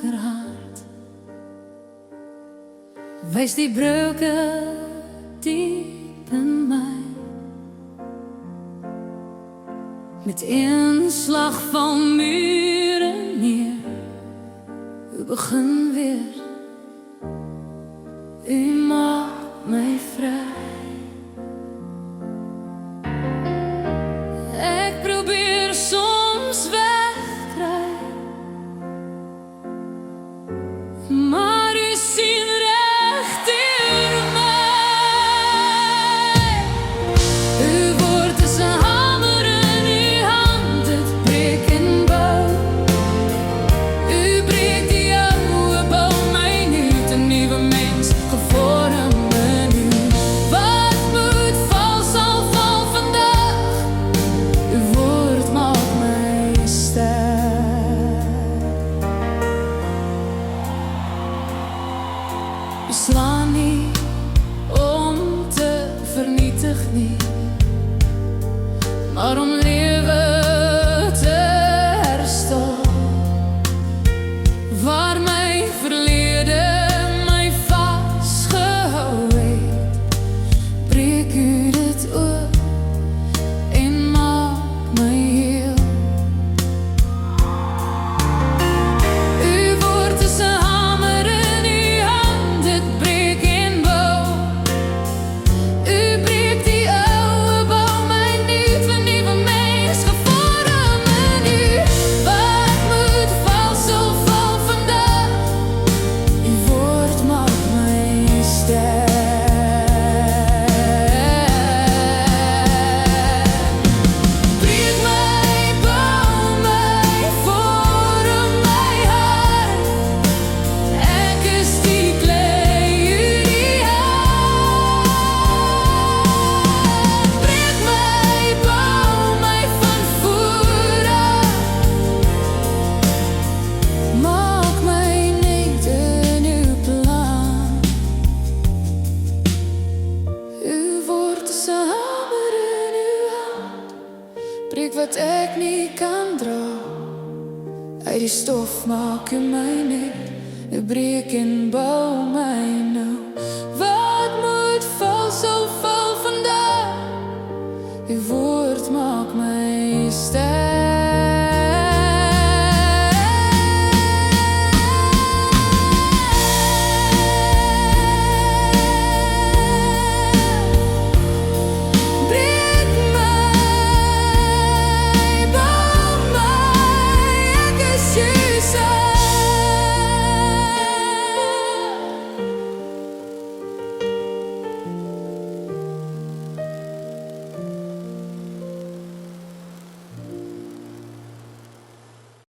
donker hart. Wees die breuke diep in my, met inslag van muren neer. U begin weer, u maak my vry. Ek probeer soms wegdry, maar u sien reg deur my. U woord is 'n hamer in u hand, dit breek en bou. U breek die oude, bou my nuut, 'n nuwe mens gevorm in u. Wat moet val, sal val vandag. Uw woord maakt mij sterk. U slaan niet om te vernietigen, niet, maar om leven te herstellen. Waar mijn verleden mij vastgehouden heeft, breek u dit oor en maak mij heel. Uw woord is 'n hamer in uw hand, dit breek en bou. U breekt die oude, bou mij nuut, 'n nuwe mens gevorm in u. Wat moet val, sal val vandag. Uw woord maakt mij sterk. Breek mij, bou mij, vorm mij hart. Ek is die klei, u die hart. Breek mij, bou mij van voor af. Maak mij niet in uw plan. Uw woord is 'n hamer in uw hand, breek wat ek niet kan dra. Uit die stof maak u mij nuut, u breek en bou mij nou. Wat moet val, sal val.